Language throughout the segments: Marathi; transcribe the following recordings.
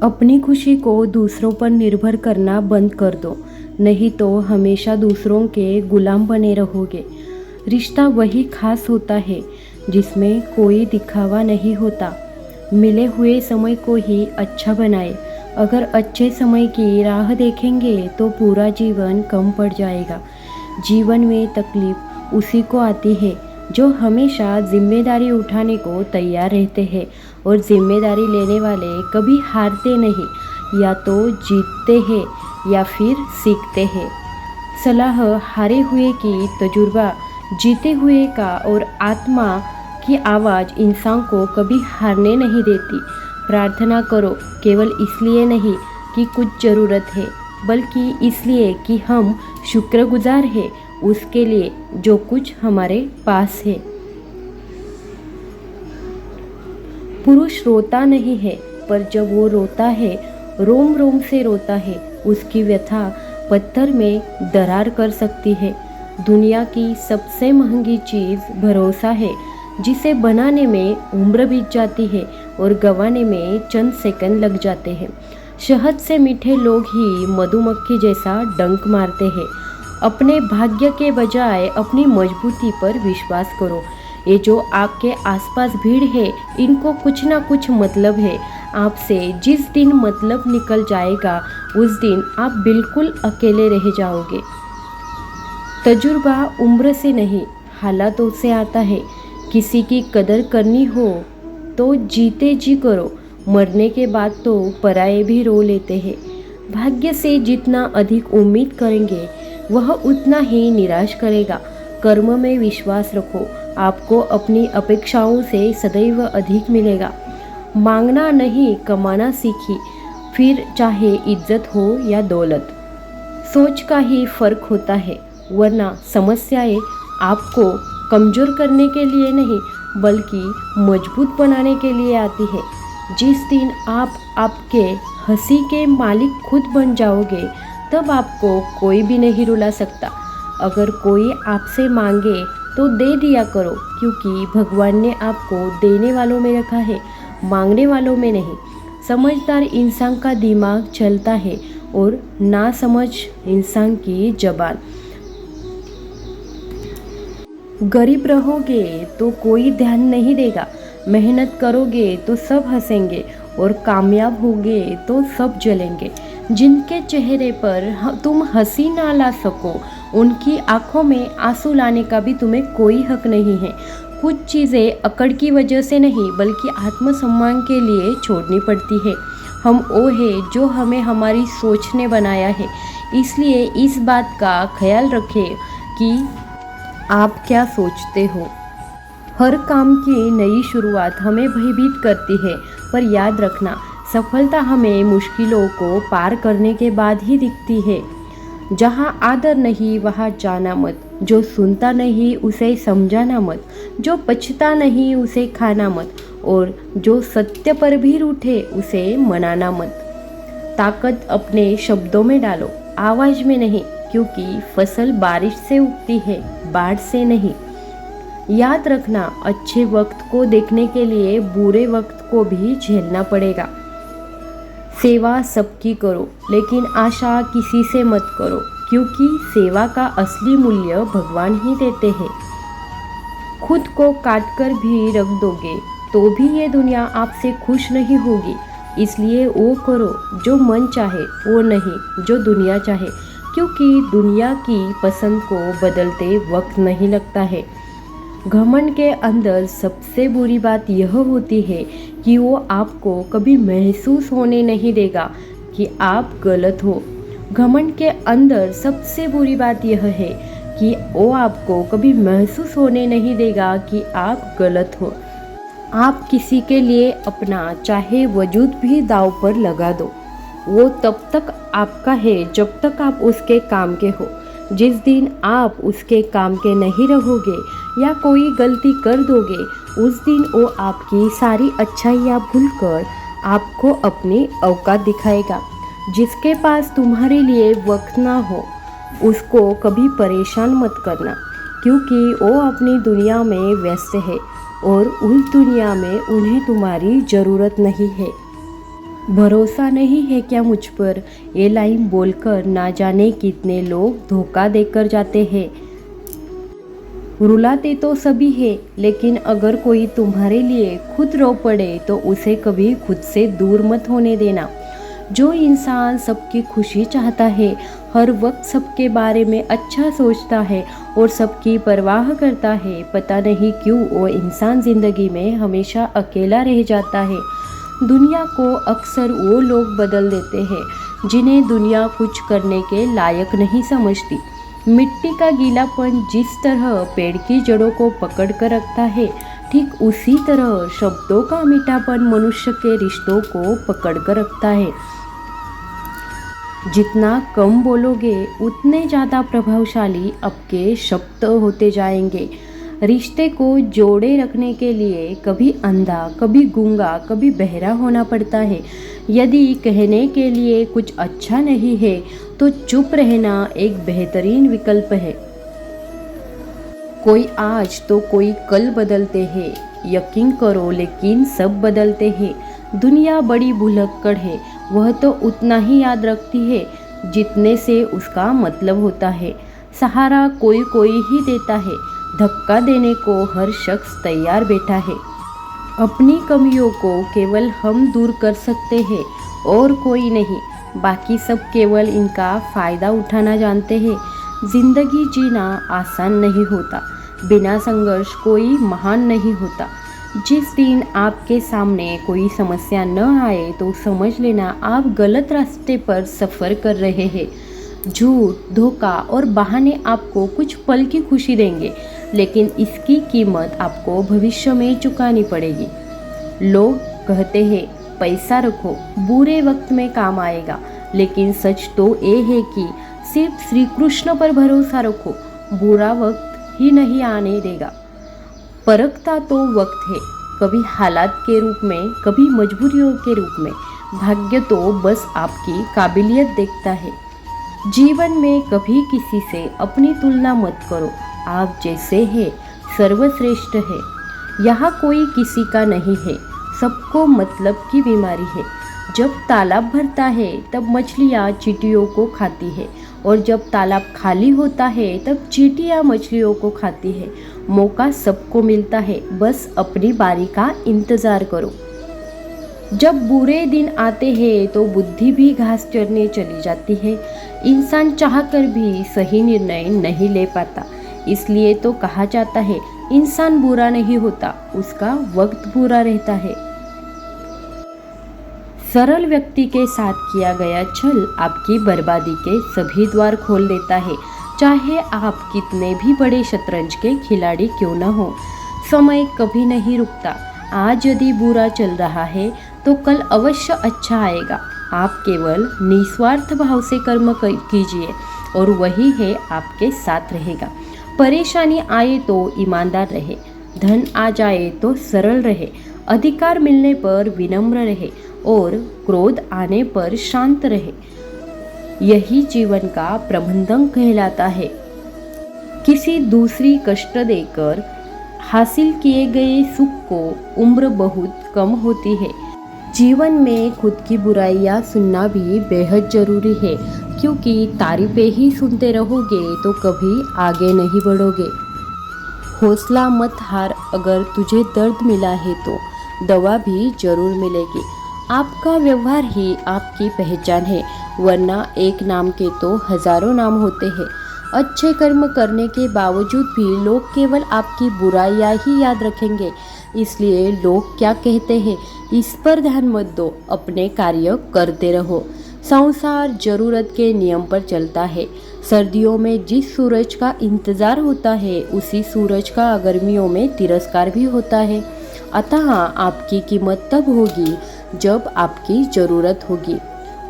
अपनी खुशी को दूसरों पर निर्भर करना बंद कर दो, नहीं तो हमेशा दूसरों के गुलाम बने रहोगे। रिश्ता वही खास होता है जिसमें कोई दिखावा नहीं होता। मिले हुए समय को ही अच्छा बनाए। अगर अच्छे समय की राह देखेंगे तो पूरा जीवन कम पड़ जाएगा। जीवन में तकलीफ उसी को आती है जो हमेशा जिम्मेदारी उठाने को तैयार रहते हैं, और जिम्मेदारी लेने वाले कभी हारते नहीं, या तो जीतते हैं या फिर सीखते हैं। सलाह हारे हुए की, तजुर्बा जीते हुए का, और आत्मा की आवाज़ इंसान को कभी हारने नहीं देती। प्रार्थना करो केवल इसलिए नहीं कि कुछ ज़रूरत है, बल्कि इसलिए कि हम शुक्रगुजार हैं उसके लिए जो कुछ हमारे पास है। पुरुष रोता नहीं है, पर जब वो रोता है रोम रोम से रोता है। उसकी व्यथा पत्थर में दरार कर सकती है। दुनिया की सबसे महंगी चीज़ भरोसा है, जिसे बनाने में उम्र बीत जाती है और गंवाने में चंद सेकंड लग जाते हैं। शहद से मीठे लोग ही मधुमक्खी जैसा डंक मारते हैं। अपने भाग्य के बजाय अपनी मजबूती पर विश्वास करो। ये जो आपके आसपास भीड़ है, इनको कुछ ना कुछ मतलब है आपसे। जिस दिन मतलब निकल जाएगा उस दिन आप बिल्कुल अकेले रह जाओगे। तजुर्बा उम्र से नहीं, हालातों से आता है। किसी की कदर करनी हो तो जीते जी करो, मरने के बाद तो पराये भी रो लेते हैं। भाग्य से जितना अधिक उम्मीद करेंगे वह उतना ही निराश करेगा। कर्म में विश्वास रखो, आपको अपनी अपेक्षाओं से सदैव अधिक मिलेगा। मांगना नहीं, कमाना सीखी, फिर चाहे इज्जत हो या दौलत। सोच का ही फर्क होता है, वरना समस्याएं आपको कमज़ोर करने के लिए नहीं बल्कि मजबूत बनाने के लिए आती है। जिस दिन आप आपके हंसी के मालिक खुद बन जाओगे, तब आपको कोई भी नहीं रुला सकता। अगर कोई आपसे मांगे तो दे दिया करो, क्योंकि भगवान ने आपको देने वालों में रखा है, मांगने वालों में नहीं। समझदार इंसान का दिमाग चलता है और नासमझ इंसान की जबान। गरीब रहोगे तो कोई ध्यान नहीं देगा, मेहनत करोगे तो सब हंसेंगे, और कामयाब होगे तो सब जलेंगे। जिनके चेहरे पर तुम हंसी ना ला सको, उनकी आंखों में आंसू लाने का भी तुम्हें कोई हक नहीं है। कुछ चीज़ें अकड़ की वजह से नहीं बल्कि आत्मसम्मान के लिए छोड़नी पड़ती है। हम वो है जो हमें हमारी सोच ने बनाया है, इसलिए इस बात का ख्याल रखें कि आप क्या सोचते हो। हर काम की नई शुरुआत हमें भयभीत करती है, पर याद रखना सफलता हमें मुश्किलों को पार करने के बाद ही दिखती है। जहाँ आदर नहीं वहाँ जाना मत, जो सुनता नहीं उसे समझाना मत, जो पछता नहीं उसे खाना मत, और जो सत्य पर भी रूठे उसे मनाना मत। ताकत अपने शब्दों में डालो, आवाज़ में नहीं, क्योंकि फसल बारिश से उगती है, बाढ़ से नहीं। याद रखना, अच्छे वक्त को देखने के लिए बुरे वक्त को भी झेलना पड़ेगा। सेवा सबकी करो, लेकिन आशा किसी से मत करो, क्योंकि सेवा का असली मूल्य भगवान ही देते हैं। खुद को काट कर भी रख दोगे तो भी ये दुनिया आपसे खुश नहीं होगी। इसलिए वो करो जो मन चाहे, वो नहीं जो दुनिया चाहे, क्योंकि दुनिया की पसंद को बदलते वक्त नहीं लगता है। घमंड के अंदर सबसे बुरी बात यह होती है कि वो आपको कभी महसूस होने नहीं देगा कि आप गलत हो। घमंड के अंदर सबसे बुरी बात यह है कि वो आपको कभी महसूस होने नहीं देगा कि आप गलत हो। आप किसी के लिए अपना चाहे वजूद भी दांव पर लगा दो, वो तब तक आपका है जब तक आप उसके काम के हो। जिस दिन आप उसके काम के नहीं रहोगे या कोई गलती कर दोगे, उस दिन वो आपकी सारी अच्छाइयाँ भूलकर आपको अपनी औकात दिखाएगा। जिसके पास तुम्हारे लिए वक्त ना हो उसको कभी परेशान मत करना, क्योंकि वो अपनी दुनिया में व्यस्त है और उस दुनिया में उन्हें तुम्हारी ज़रूरत नहीं है। भरोसा नहीं है क्या मुझ पर, ये लाइन बोलकर ना जाने कितने लोग धोखा देकर जाते हैं। रुलाते तो सभी है, लेकिन अगर कोई तुम्हारे लिए खुद रो पड़े तो उसे कभी खुद से दूर मत होने देना। जो इंसान सबकी खुशी चाहता है, हर वक्त सबके बारे में अच्छा सोचता है और सबकी परवाह करता है, पता नहीं क्यों वो इंसान ज़िंदगी में हमेशा अकेला रह जाता है। दुनिया को अक्सर वो लोग बदल देते हैं जिन्हें दुनिया कुछ करने के लायक नहीं समझती। मिट्टी का गीलापन जिस तरह पेड़ की जड़ों को पकड़ कर रखता है, ठीक उसी तरह शब्दों का मीठापन मनुष्य के रिश्तों को पकड़ कर रखता है। जितना कम बोलोगे उतने ज़्यादा प्रभावशाली आपके शब्द होते जाएंगे। रिश्ते को जोड़े रखने के लिए कभी अंधा, कभी गूंगा, कभी बहरा होना पड़ता है। यदि कहने के लिए कुछ अच्छा नहीं है तो चुप रहना एक बेहतरीन विकल्प है। कोई आज तो कोई कल बदलते हैं, यकीन करो, लेकिन सब बदलते हैं। दुनिया बड़ी भुलक्कड़ है, वह तो उतना ही याद रखती है जितने से उसका मतलब होता है। सहारा कोई कोई ही देता है, धक्का देने को हर शख्स तैयार बैठा है। अपनी कमियों को केवल हम दूर कर सकते हैं और कोई नहीं। बाकी सब केवल इनका फ़ायदा उठाना जानते हैं। ज़िंदगी जीना आसान नहीं होता, बिना संघर्ष कोई महान नहीं होता। जिस दिन आपके सामने कोई समस्या न आए तो समझ लेना आप गलत रास्ते पर सफ़र कर रहे हैं। झूठ, धोखा और बहाने आपको कुछ पल की खुशी देंगे, लेकिन इसकी कीमत आपको भविष्य में चुकानी पड़ेगी। लोग कहते हैं पैसा रखो, बुरे वक्त में काम आएगा, लेकिन सच तो ये है कि सिर्फ श्री कृष्ण पर भरोसा रखो, बुरा वक्त ही नहीं आने देगा। परखता तो वक्त है, कभी हालात के रूप में, कभी मजबूरियों के रूप में। भाग्य तो बस आपकी काबिलियत देखता है। जीवन में कभी किसी से अपनी तुलना मत करो। आप जैसे हैं सर्वश्रेष्ठ है। यहाँ कोई किसी का नहीं है, सबको मतलब की बीमारी है। जब तालाब भरता है तब मछलियाँ चींटियों को खाती है, और जब तालाब खाली होता है तब चींटियाँ मछलियों को खाती है। मौका सबको मिलता है, बस अपनी बारी का इंतज़ार करो। जब बुरे दिन आते हैं तो बुद्धि भी घास चरने चली जाती है। इंसान चाहकर भी सही निर्णय नहीं ले पाता। इसलिए तो कहा जाता है इंसान बुरा नहीं होता, उसका वक्त बुरा रहता है। सरल व्यक्ति के साथ किया गया छल आपकी बर्बादी के सभी द्वार खोल देता है, चाहे आप कितने भी बड़े शतरंज के खिलाड़ी क्यों न हो। समय कभी नहीं रुकता। आज यदि बुरा चल रहा है तो कल अवश्य अच्छा आएगा। आप केवल निस्वार्थ भाव से कर्म कीजिए और वही है आपके साथ रहेगा। परेशानी आए तो ईमानदार रहे, धन आ जाए तो सरल रहे, अधिकार मिलने पर विनम्र रहे और क्रोध आने पर शांत रहे। यही जीवन का प्रबंधन कहलाता है। किसी दूसरी कष्ट देकर हासिल किए गए सुख को उम्र बहुत कम होती है। जीवन में खुद की बुराइयां सुनना भी बेहद ज़रूरी है, क्योंकि तारीफें ही सुनते रहोगे तो कभी आगे नहीं बढ़ोगे। हौसला मत हार, अगर तुझे दर्द मिला है तो दवा भी जरूर मिलेगी। आपका व्यवहार ही आपकी पहचान है, वरना एक नाम के तो हजारों नाम होते हैं। अच्छे कर्म करने के बावजूद भी लोग केवल आपकी बुराइयां ही याद रखेंगे। इसलिए लोग क्या कहते हैं इस पर ध्यान मत दो, अपने कार्य करते रहो। संसार जरूरत के नियम पर चलता है। सर्दियों में जिस सूरज का इंतज़ार होता है उसी सूरज का गर्मियों में तिरस्कार भी होता है। अतः आपकी कीमत तब होगी जब आपकी ज़रूरत होगी।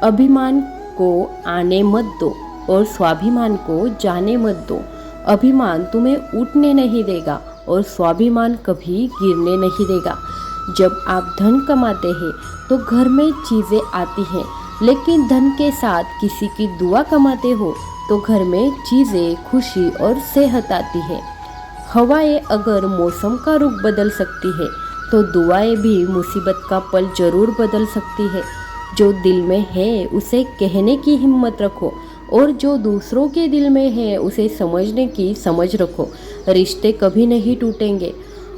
अभिमान को आने मत दो और स्वाभिमान को जाने मत दो। अभिमान तुम्हें उठने नहीं देगा और स्वाभिमान कभी गिरने नहीं देगा। जब आप धन कमाते हैं तो घर में चीज़ें आती हैं, लेकिन धन के साथ किसी की दुआ कमाते हो तो घर में चीज़ें, खुशी और सेहत आती है। हवाएं अगर मौसम का रुख बदल सकती है तो दुआएं भी मुसीबत का पल जरूर बदल सकती है। जो दिल में है उसे कहने की हिम्मत रखो, और जो दूसरों के दिल में है उसे समझने की समझ रखो। रिश्ते कभी नहीं टूटेंगे।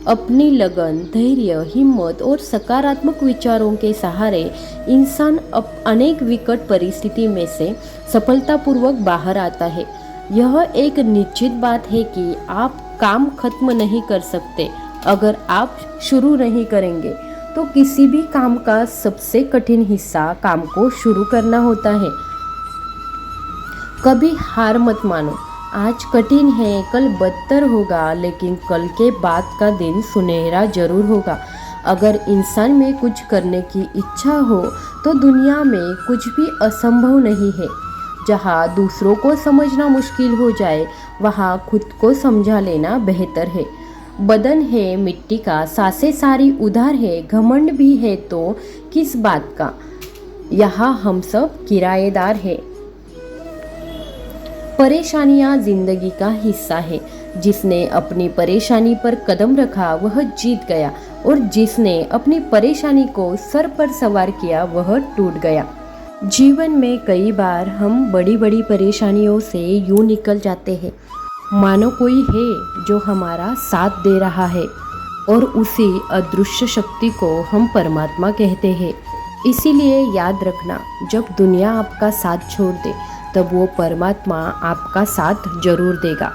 अपनी लगन, धैर्य, हिम्मत और सकारात्मक विचारों के सहारे इंसान अनेक विकट परिस्थिति में से सफलतापूर्वक बाहर आता है। यह एक निश्चित बात है कि आप काम खत्म नहीं कर सकते। अगर आप शुरू नहीं करेंगे तो किसी भी काम का सबसे कठिन हिस्सा काम को शुरू करना होता है। कभी हार मत मानो। आज कठिन है, कल बदतर होगा, लेकिन कल के बाद का दिन सुनहरा जरूर होगा। अगर इंसान में कुछ करने की इच्छा हो तो दुनिया में कुछ भी असंभव नहीं है। जहाँ दूसरों को समझना मुश्किल हो जाए वहाँ खुद को समझा लेना बेहतर है। बदन है मिट्टी का, सांसें सारी उधार है, घमंड भी है तो किस बात का, यहाँ हम सब किराएदार है। परेशानियां जिंदगी का हिस्सा है। जिसने अपनी परेशानी पर कदम रखा वह जीत गया, और जिसने अपनी परेशानी को सर पर सवार किया वह टूट गया। जीवन में कई बार हम बड़ी बड़ी परेशानियों से यूं निकल जाते हैं मानो कोई है जो हमारा साथ दे रहा है, और उसी अदृश्य शक्ति को हम परमात्मा कहते हैं। इसीलिए याद रखना, जब दुनिया आपका साथ छोड़ दे तब वो परमात्मा आपका साथ जरूर देगा।